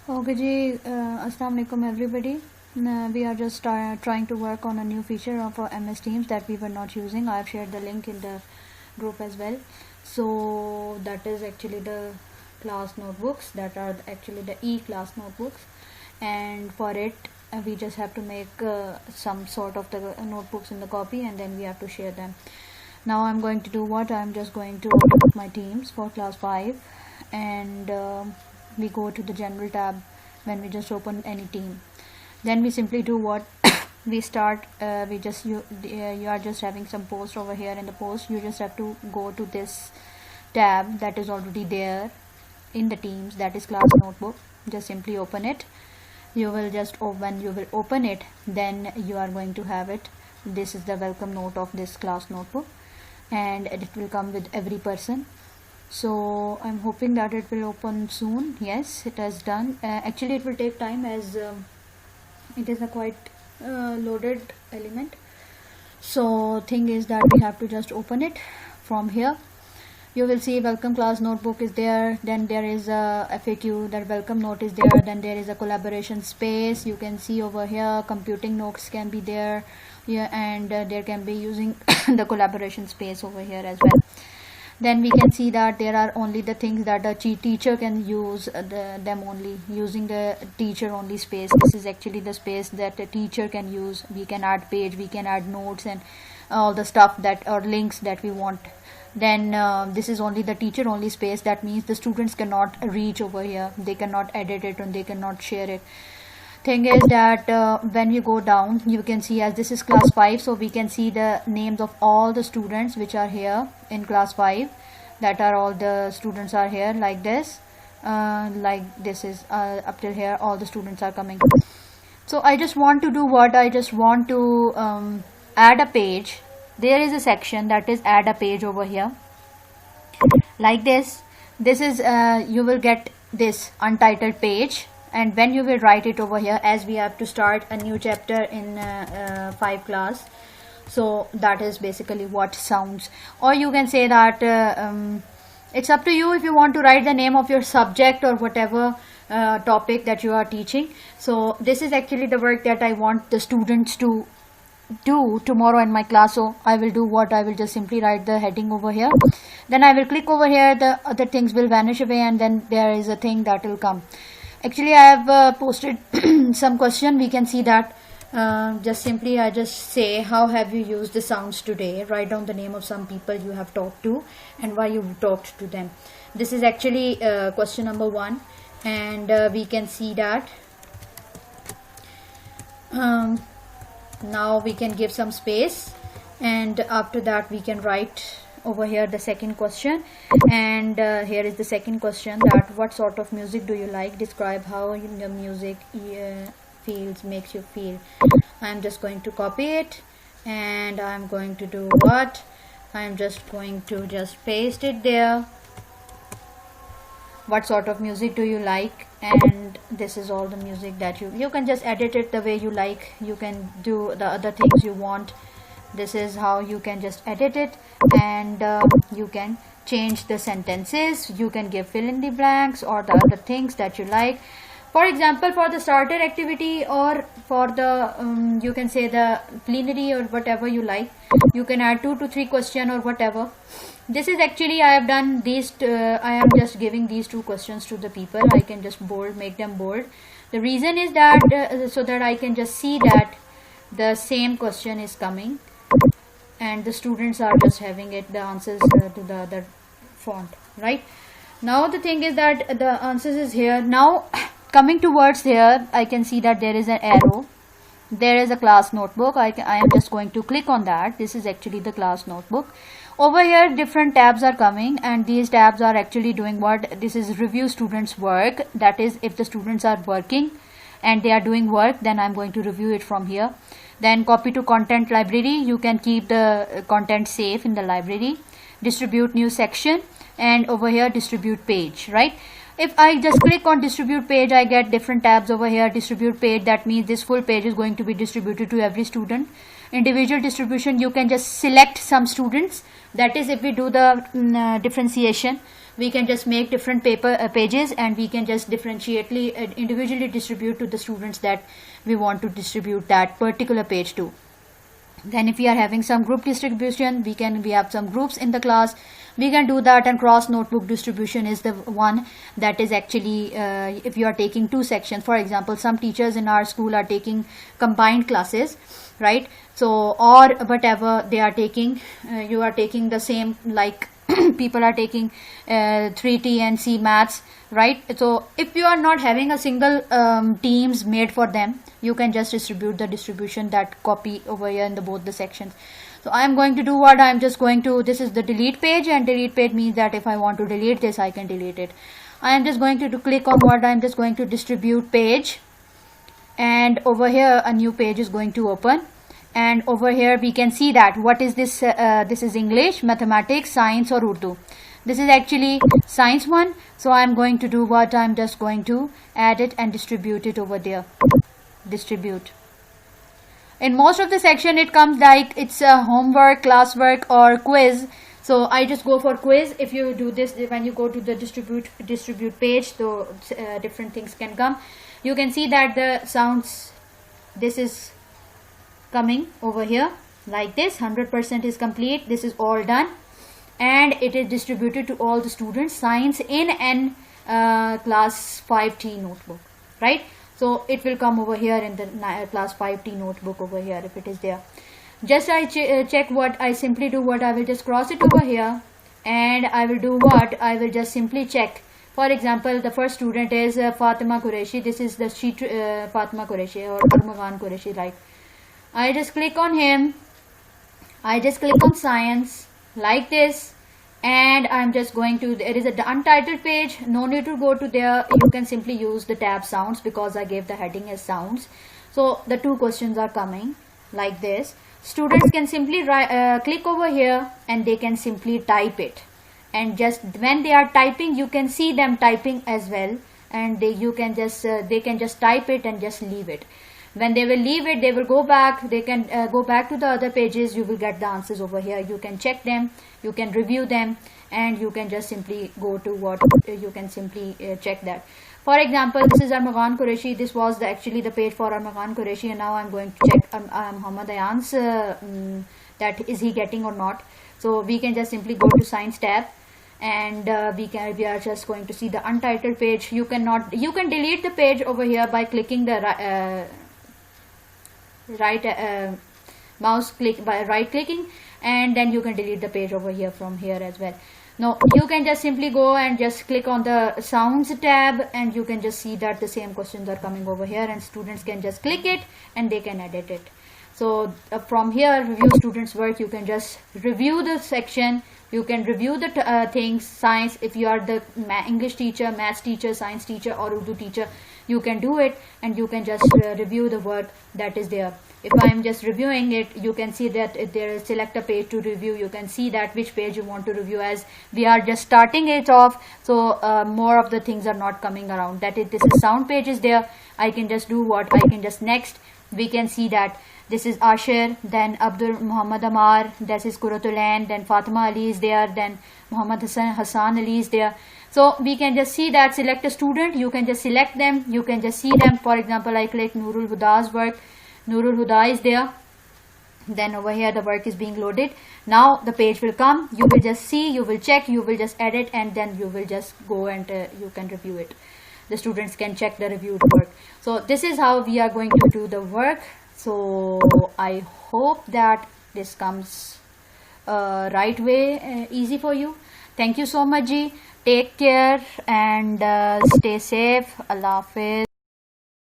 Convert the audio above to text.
Okay ji, Assalamu alaikum everybody. We are just trying to work on a new feature of our MS Teams that we were not using. I have shared the link in the group as well. So that is actually the class notebooks, that are actually the e-class notebooks, and for it we just have to make some sort of the notebooks in the copy, and then we have to share them. Now I'm going to do what? I'm just going to open up my Teams for class 5, and we go to the general tab when we just open any team. Then we simply do what? We start, you are just having some post over here. In the post, you just have to go to this tab that is already there in the Teams, that is class notebook. Just simply open it. You will just when you will open it, then you are going to have it. This is the welcome note of this class notebook, and it will come with every person. So I'm hoping that it will open soon. Yes, it has done. Actually it will take time, as it is a quite loaded element. So thing is that we have to just open it from here. You will see welcome class notebook is there, then there is a FAQ, that welcome note is there, then there is a collaboration space. You can see over here computing notes can be there, yeah, and there can be using the collaboration space over here as well. Then we can see that there are only the things that a teacher can use, them only, using the teacher only space. This is actually the space that a teacher can use. We can add page, we can add notes and all the stuff that, or links that we want. Then this is only the teacher only space. That means the students cannot reach over here, they cannot edit it, and they cannot share it. Thing is that when you go down, you can see, as this is class 5, so we can see the names of all the students which are here in class 5. That are all the students are here, like this, is up till here, all the students are coming. So I just want to do what? I just want to add a page. There is a section that is add a page over here, like this. This is you will get this untitled page, and when you will write it over here, as we have to start a new chapter in 5 class, so that is basically what sounds. Or you can say that it's up to you if you want to write the name of your subject or whatever topic that you are teaching. So this is actually the work that I want the students to do tomorrow in my class. So I will do what? I will just simply write the heading over here, then I will click over here, the other things will vanish away, and then there is a thing that will come. Actually I have posted some question. We can see that just simply I just say, how have you used the sounds today? Write down the name of some people you have talked to and why you talked to them. This is actually question number 1, and we can see that now we can give some space, and after that we can write over here the second question. And here is the second question, that what sort of music do you like? Describe how the music makes you feel. I'm just going to copy it, and I'm going to do what? I'm just going to just paste it there. What sort of music do you like? And this is all the music that you can just edit it the way you like. You can do the other things you want. This is how you can just edit it, and you can change the sentences, you can give fill in the blanks or the other things that you like. For example, for the starter activity, or for the you can say the plenary, or whatever you like, you can add 2 to 3 question or whatever. This is actually I have done these I am just giving these 2 questions to the people. I can just make them bold. The reason is that so that I can just see that the same question is coming, and the students are just having it, the answers to the other font. Right now the thing is that the answers is here. Now coming towards here, I can see that there is an arrow, there is a class notebook. I am just going to click on that. This is actually the class notebook. Over here different tabs are coming, and these tabs are actually doing what? This is review students work. That is, if the students are working and they are doing work, then I'm going to review it from here. Then copy to content library, you can keep the content safe in the library. Distribute new section, and over here distribute page. Right, if I just click on distribute page, I get different tabs over here. Distribute page, that means this full page is going to be distributed to every student. Individual distribution, you can just select some students That is, if we do the differentiation, we can just make different pages, and we can just differentiately individually distribute to the students that we want to distribute that particular page to. Then if we are having some group distribution, we have some groups in the class, we can do that. And cross notebook distribution is the one that is actually if you are taking two sections. For example, some teachers in our school are taking combined classes, right? So, or whatever they are taking, you are taking the same, like people are taking 3T and C maths, right? So if you are not having a single teams made for them, you can just distribute the distribution, that copy over here in the both the sections. So I am going to do what I am just going to, this is the delete page, and delete page means that if I want to delete this, I can delete it. I am just going to click on what I am just going to distribute page, and over here a new page is going to open. And over here we can see that what is this, this is English, mathematics, science or Urdu. This is actually science one. So I am going to do what, I am just going to add it and distribute it over there. Distribute. In most of the section it comes like it's a homework, classwork or quiz. So I just go for quiz. If you do this, when you go to the distribute page, so different things can come. You can see that the sounds, this is coming over here like this. 100% is complete. This is all done, and it is distributed to all the students. Science in an class 5T notebook, right? So it will come over here in the class 5T notebook over here if it is there. Just I check what I simply do, what I will just cross it over here, and I will do what, I will just simply check. For example, the first student is Fatima Qureshi. This is the sheet Fatima Qureshi or Armagan Qureshi, right? I just click on him, I just click on science like this, and I'm just going to, there is an untitled page, no need to go to there. You can simply use the tab sounds because I gave the heading as sounds. So the two questions are coming like this. Students can simply click over here and they can simply type it, and just when they are typing, you can see them typing as well, and they can just type it and just leave it. When they will leave it, they will go back, they can go back to the other pages. You will get the answers over here. You can check them, you can review them, and you can just simply go to what, you can simply check that. For example, this is Armagan Qureshi. This was actually the page for Armagan Qureshi, and now I'm going to check Muhammad Ayan's that is he getting or not. So we can just simply go to science tab, and we are just going to see the untitled page. You can delete the page over here by clicking the mouse click, by right clicking, and then you can delete the page over here from here as well. Now you can just simply go and just click on the sounds tab, and you can just see that the same questions are coming over here, and students can just click it and they can edit it. So from here, review students work, you can just review the section, you can review the things. Science, if you are the English teacher, maths teacher, science teacher or Urdu teacher, you can do it, and you can just review the work that is there. If I am just reviewing it, you can see that there is select a page to review. You can see that which page you want to review, as we are just starting it off. So more of the things are not coming around. That is, this is sound page is there. I can just do what, I can just next. We can see that this is Ashir, then Abdul Muhammad Amar, this is Quratul Ain, then Fatima Ali is there, then Muhammad Hassan Ali is there. So we can just see that, select a student, you can just select them, you can just see them. For example, I click Nurul Huda's work, Nurul Huda is there. Then over here the work is being loaded. Now the page will come, you will just see, you will check, you will just edit, and then you will just go and you can review it. The students can check the reviewed work. So this is how we are going to do the work. So I hope that this comes right way, easy for you. Thank you so much ji. Take care and stay safe. Allah Hafiz.